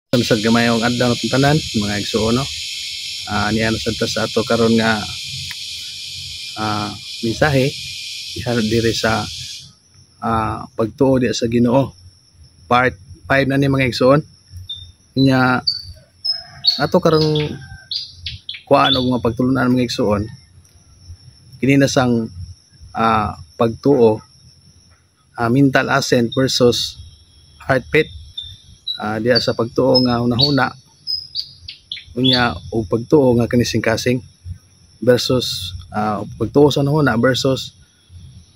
Sa gamayong adlaw natong tanan mga igsuon no. Niya sa ato karon nga mensahe diri sa pagtuo di sa Ginoo. Part 5 na ni mga igsuon. Nya ato karon kuan og mga pagtulunan mga igsuon. Kini na sang pagtuo, mental assent versus heart faith. Diya sa pagtuo nga hunahuna unya o pagtuo nga kanising-kasing versus pagtuo sa hunahuna versus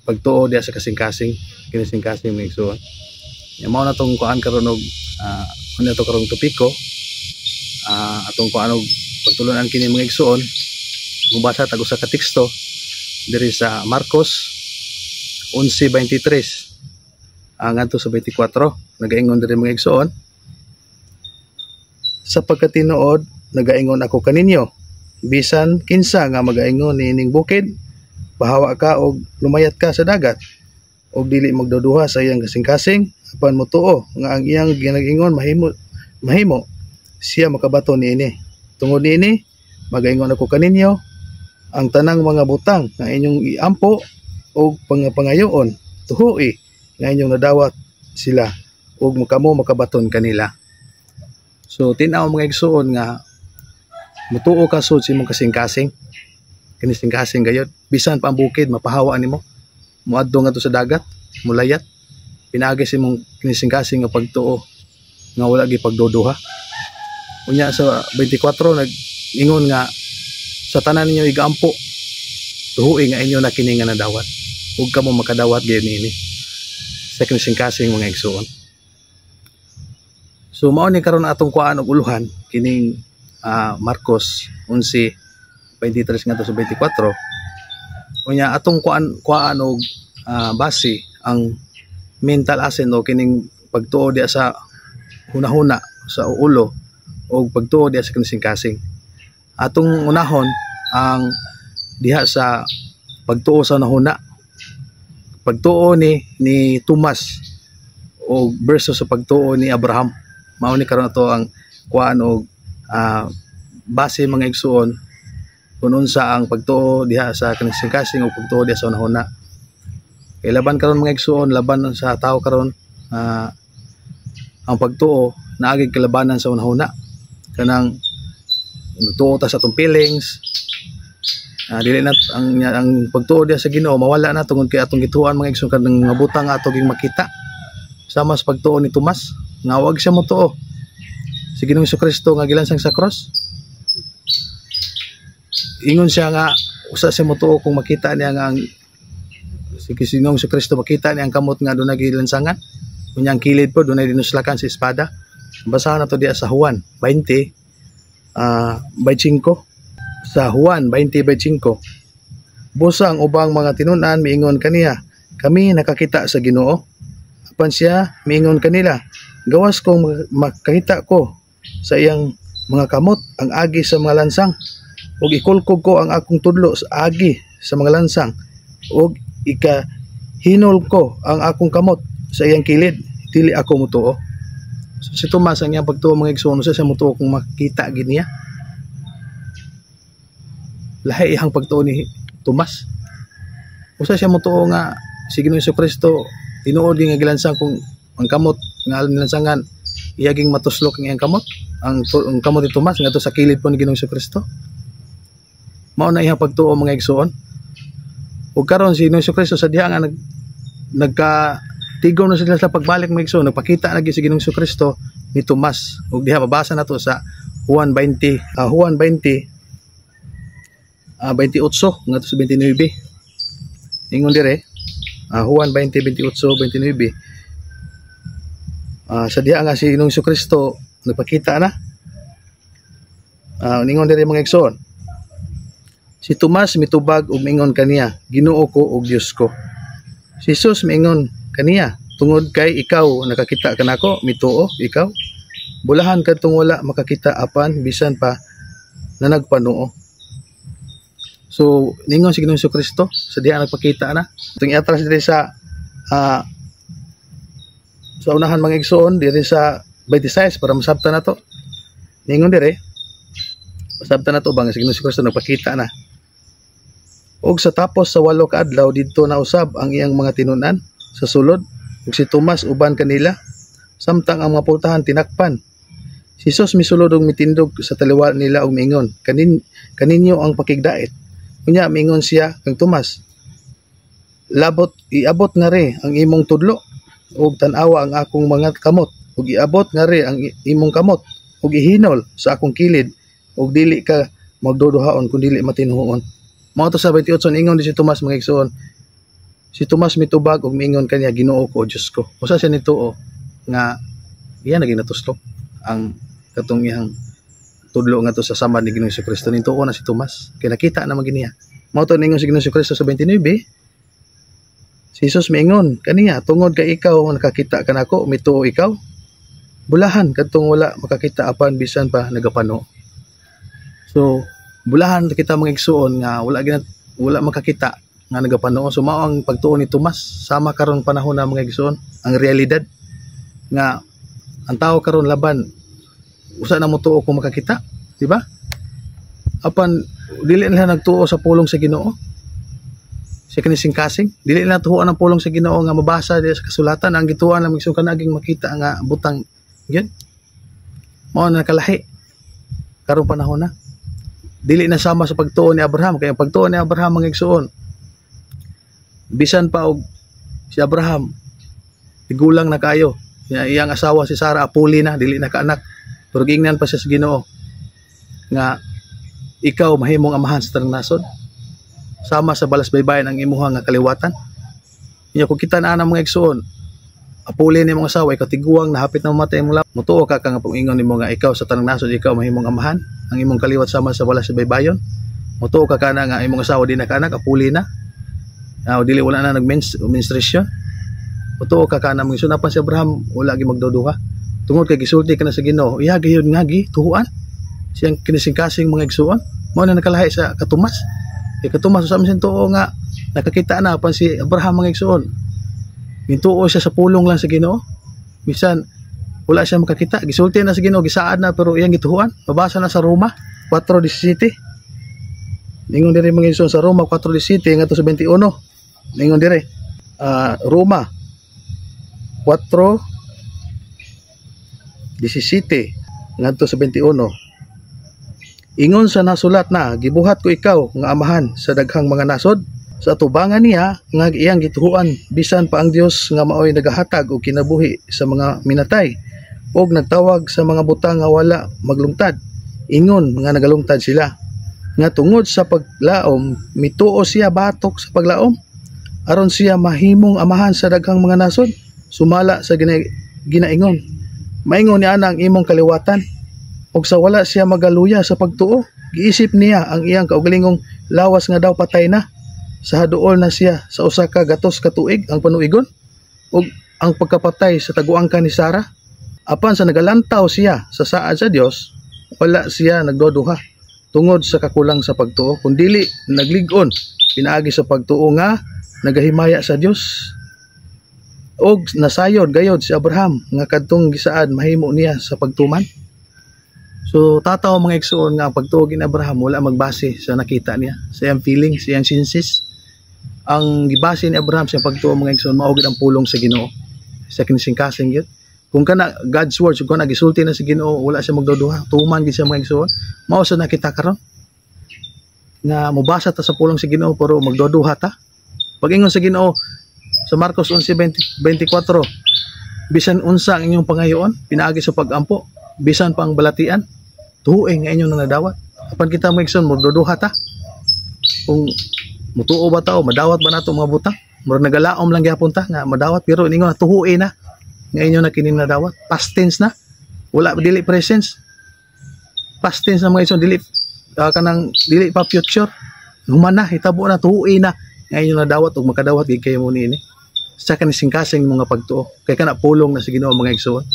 pagtuo diya sa kasing-kasing kinising-kasing mga igsuon. Mao na tong kuan karon og ano to karong topiko atong kuan og pagtulunan kini mga igsuon. Mubasa tag usa ka teksto diri sa Marcos 11:23 ngadto sa 24. Nagaingon diri mga igsuon, sapagkat tinuod nagaingon ako kaninyo, bisan kinsa nga magaingon niining bukid, bahawa ka og lumayat ka sa dagat, og dili magduduha sa iyang kasing-kasing, apan motuo nga ang iyang ginagingon mahimo siya makabaton niini. Tungod niini magaingon ako kaninyo, ang tanang mga butang nga inyong iampo og pangayoon tuhui nga inyong nadawat sila og makamo makabaton kanila. So tinaw mga igsuon nga mutuo ka sud sa imong kasing-kasing kinising-kasing gayud, bisan pa ang bukid mapahawa nimo, muadto ngadto sa dagat, mulayat, pinagi sa imong kinising-kasing nga pagtuo nga wala gi pagduduha. Unya sa 24 nag-ingon nga sa tanan ninyo igampo tuhui nga inyo na kini nga nadawat ug kamo makadawat gyud niini sa kinising-kasing mga igsuon. So mao ni karon atong kuan og uluhan kining Marcos 11:23 ngadto sa 24. Unya atong kuan og base ang mental assent o kining pagtuo diya sa hunahuna sa ulo o pagtuo diya sa kinising-kasing. Atong unahon ang diha sa pagtuo sa hunahuna, pagtuo ni Tomas o versus sa pagtuo ni Abraham. Mao ni karon ato ang kuan og base mga igsuon kung unsa ang pagtuo diha sa kinising-kasing o pagtuo diha sa hunahuna. Kay laban karon mga igsuon, laban sa tao karon ang pagtuo naagig kalabanan sa hunahuna. Kanang nutuo ta sa atong feelings, dili na ang pagtuo diha sa Ginoo mawala na tungod kay atong gituan mga igsoon kanang mga butang ato ging makita. Sama sa pagtuo ni Tomas nga wag siya motuo si Ginoong Jesucristo nga gilansang sa cross. Ingon siya nga usa siya motuo kung makita niya nga ang si Ginoong Jesucristo, makita niya ang kamot nga dunay gilansangan, unya ang kilid po dunay dinuslakan sa espada. Basahan nato diha sa Juan 20:5. Sa Juan 20:5, busa ang ubang mga tinunan miingon kaniya, kami nakakita sa Ginoo. Apan siya miingon kanila, gawas kong makakita ko sa iyang mga kamot ang agi sa mga lansang, ug ikulkog ko ang akong tudlo sa agi sa mga lansang, ug ikahinol ko ang akong kamot sa iyang kilid, dili ako mutuo. So, si Tomas ang iyang pagtuo mga igsoon, siya mutuo kung makita gid niya. Lahi ihang pagtuo ni Tomas. Usa siya mutuo nga si Ginoong Jesucristo tinuod nga gilansang kung ang kamot nga nilansangan iyaging matuslok ang iyang kamot. Ang kamot ni Tomas ngadto sa kilid po ni Ginoong Jesucristo. Mao na ihang pagtuo mga igsoon. Ug karon si Ginoong Jesucristo sa diha nga nagkatigaw na sila sa pagbalik mga igsoon, nagpakita lagi si Ginoong Jesucristo ni Tomas. Ug diha mabasa nato sa Juan 20 28 ngadto sa 29. Ingon dire Juan 20:28-29. Sa diha nga si Ginoong Jesucristo nagpakita na. Ningon dire mga igsoon, si Tomas mitubag ug mingon kaniya, Ginoo ko ug Dios ko. Si Jesus mingon kaniya, tungod kay ikaw nakakita kanako, mituo ikaw. Bulahan kadtong wala makakita apan bisan pa na nagpanuo. So ningon si Ginoong Jesucristo sa diha nagpakita na. Tung iatras dire sa unahan mga igsoon dire sa 26 para masabtan na to. Ningon dire, masabtan na to bang si Ginoong Kristo nagpakita na. Og sa tapos sa 8 ka adlaw didto na usab ang iyang mga tinunan sa sulod, ug si Tomas uban kanila, samtang ang mga pultahan tinakpan. Si Jesus misulod og mitindog sa taliwa nila og miingon, kaninyo ang pakigdait. Unya miingon siya kang Tomas, iabot nga re ang imong tudlo ug tan-awa ang akong mga kamot, ug iabot nga re ang imong kamot ug ihinol sa akong kilid, ug dili ka magduduhaon kun dili matinhuon. Mao to sa 28 ingon di si Tomas mga igsoon. Si Tomas mitubag ug miingon kaniya, Ginoo ko, Dios ko. Usa siya nituo nga iya naging natuslok ang katong iyang tudlo nga to sa samad ni Ginoong Kristo. Nituo na si Tomas kay nakita na maginiya. Mao to ningon si Ginoong Kristo sa 29. Si Jesus miingon kaniya, tungod kay ikaw nakakita kanako, mituo ikaw. Bulahan kadtong wala makakita apan bisan pa nagapano. So bulahan kita mga igsuon nga wala makakita nga nagapano. So mao ang pagtuo ni Tomas sama karon panahon na mga igsuon, ang realidad nga ang tao karon laban usa na mo tuo kung makakita, di ba? Apan dili na nagtuo sa pulong sa Ginoo. Sa kinising kasing dili na tuhuan ang pulong sa Ginoo nga mabasa diya sa kasulatan, ang gituan lang igsuon kanaging makita nga butang gyud. Mao na nakalahi karon panahon na. Dili na sama sa pagtuo ni Abraham, kaya ang pagtuo ni Abraham mga igsuon, bisan pa og si Abraham tigulang na kayo, iyang asawa si Sarah apuli na, dili na kaanak, pero giingnan pa siya sa Ginoo nga ikaw mahimong amahan sa tanang nasod, sama sa balas baybayin ang imuha nga kaliwatan. Nya kung kita na mga igsuon, apuli ni mong asawa, ikaw tiguang na hapit na mamatay mong mutuo ka nga ingon nimo nga ikaw sa tanang nasod ikaw mahimong amahan ang imong kaliwat sama sa balas baybayon. Mutuo ka kana nga imong asawa di na kaanak, apuli na. Dili wala na menstruation. Mutuo ka kana mong sunapan si Abraham wala gi magduduha. Tungod kay gisulti ka na sa Ginoo, iya gayud nga gi tuhuan siyang kinisingkasing mga igsuon. Mao na nakalahi sa katumas. Kay katumas sa minsan tuo nga nakakita na pan si Abraham mga igsuon. Mintuo siya sa pulong lang sa Ginoo. Bisan wala siya makakita, gisulti na sa Ginoo, gisaad na pero iyang gituhuan. Mabasa na sa Roma 4:17. Ningon dire mga igsoon sa Roma 4:17 ngadto sa 21. Ningon dire Roma 4:17 ngadto sa 21. Ingon sa nasulat na, gibuhat ko ikaw nga amahan sa daghang mga nasod. Sa atubangan niya nga iyang gituhuan bisan pa ang Dios nga maoy nagahatag og kinabuhi sa mga minatay og nagtawag sa mga butang nga wala maglungtad. Ingon nga nagalungtad sila nga tungod sa paglaom mituo siya batok sa paglaom aron siya mahimong amahan sa daghang mga nasod. Sumala sa ginaingon, maingon niya ang imong kaliwatan og sa wala siya magaluya sa pagtuo, giisip niya ang iyang kaugalingong lawas nga daw patay na. Sa haduol na siya sa usa ka gatos ka tuig ang panuigon ug ang pagkapatay sa taguangka ni Sarah. Apan sa nagalantaw siya sa saad sa Dios, wala siya nagduduha tungod sa kakulang sa pagtuo, kundili naglig-on pinaagi sa pagtuo nga nagahimaya sa Dios. Og nasayod gayod si Abraham nga kadtong gisaad mahimo niya sa pagtuman. So tataw mga igsuon nga ang pagtuo ni Abraham wala magbase sa nakita niya, sa iyang feelings, sa iyang senses. Ang gibase ni Abraham sa pagtuo mga igsoon maugid ang pulong sa Ginoo sa kinisingkasing gyud. Kung kana God's word, kung kana gisulti na sa Ginoo wala siya magduduha, tuman gid siya mga igsoon. Mao sa nakita karon nga mobasa ta sa pulong sa Ginoo pero magduduha ta. Pag-ingon sa Ginoo sa Marcos 11:24, bisan unsa ang inyong pangayoon pinaagi sa pag-ampo, bisan pa ang balatian tuhoy nga inyong nadawat. Apan kita mga igsoon magduduha ta kung mutuo ba tao, madawat ba nato mga butang? Murag nagalaom lang gyapon ta nga madawat pero ningon na tuhuin na nga inyo na kinin nadawat. Past tense na. Wala dili presence. Past tense na mga igsoon, dili kanang dili pa future. Human na hitabo na tuhuin na nga inyo nadawat ug makadawat gid kayo mo niini. Sa kanisingkasing mga pagtuo. Kay kana pulong na sa Ginoo mga igsoon.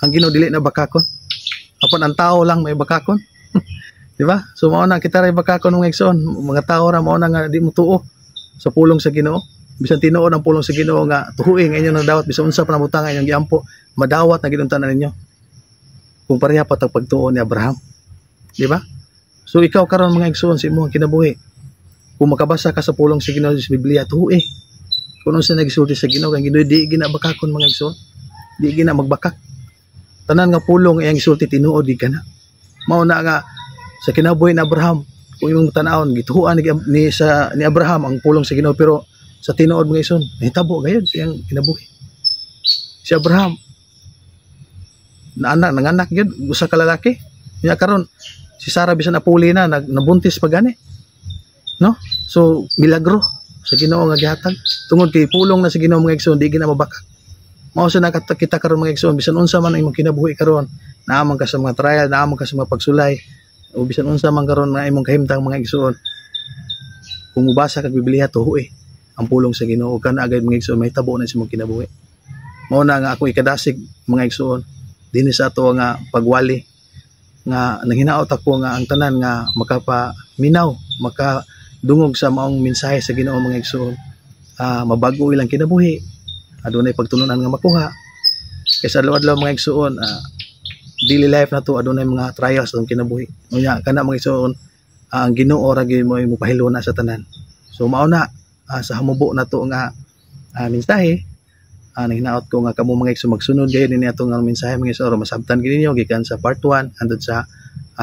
Ang Ginoo dili na bakakon. Apan ang tao lang may bakakon. Di ba? So mao na kita ray bakakon mga igsoon, mga tao ra mao na nga di mo tuo sa pulong sa Ginoo. Bisan tinuod ang pulong sa Ginoo nga tuhuing inyo nang dawat bisan unsa pa nabutangan inyong giampo, madawat na gid unta na ninyo. kung pareha pa tag pagtuon ni Abraham. Di ba? So ikaw karon mga igsoon sa imong kinabuhi. Kung makabasa ka sa pulong sa Ginoo sa Biblia, tuhi. Kung ano sa nagsulti sa Ginoo, kang Ginoo di ginabakakon mga igsoon. Di gina magbakak. Tanan nga pulong iyang gisulti tinuod di kana. Mao na nga sa kinabuhi ni Abraham, kung imong tanawon gituhuan ni Abraham ang pulong sa Ginoo, pero sa tinuod mga igsoon, nahitabo gayud siyang kinabuhi. Si Abraham nanganak gyud usa ka lalaki. Nya karon si Sarah bisan napuli na nabuntis pa gani. No? So milagro sa Ginoo nga gihatag tungod kay pulong na sa Ginoo mga igsoon, di gina mabakak. Mao sa nakita karon mga igsoon, bisan unsa man ang imong kinabuhi karon, naamang ka sa mga trial, naamang ka sa mga pagsulay, o bisan unsa man karon na imong kahimtang mga igsoon, kung mubasa kag Biblia tuhoy ang pulong sa Ginoo, kana agad mga igsoon mahitabo na sa imong kinabuhi. Mao na nga ako ikadasig mga igsoon dinhi sa ato nga pagwali nga nanghinaot ako nga ang tanan nga makapaminaw, makadungog sa maong mensahe sa Ginoo mga igsoon, mabago ilang kinabuhi, adunay pagtununan nga makuha. Kaysa adlaw-adlaw mga igsoon, daily life na to adunay mga trials ang kinabuhi. Unya kana mga igsoon, ang Ginoo ra gyud mo pahiluna sa tanan. So mao na sa hamubo na to nga mensahe, nanghinaot ko nga kamo mga igsoon magsunod gayud ni ato nga mensahe mga igsoon, masabtan gid ninyo gikan sa part 1 andad sa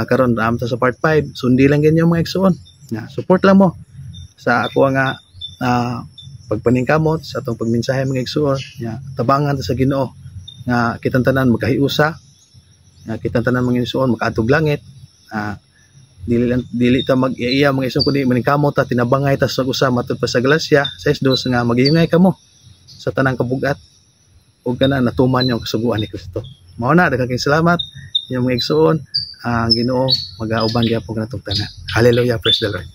karon amta sa part 5. Sundi lang ganyo mga igsoon. Support lang mo sa ako nga pagpaningkamot sa atong pagmensahe mga igsoon. Tabangan ta sa Ginoo nga kitang tanan magkahiusa, nga kitang tanan mga igsoon makaadtog langit. Dili ta mag-iya mga igsoon kundi maningkamot ta tinabangay ta sa usa matud pa sa Galacia 6:2 nga magingay kamo sa tanang kabugat ug kana natuman yung kasuguan ni Kristo. Mao na, daghang salamat inyong mga igsoon. Ang Ginoo mag-auban gyapon kanatong tanan. Hallelujah, praise the Lord.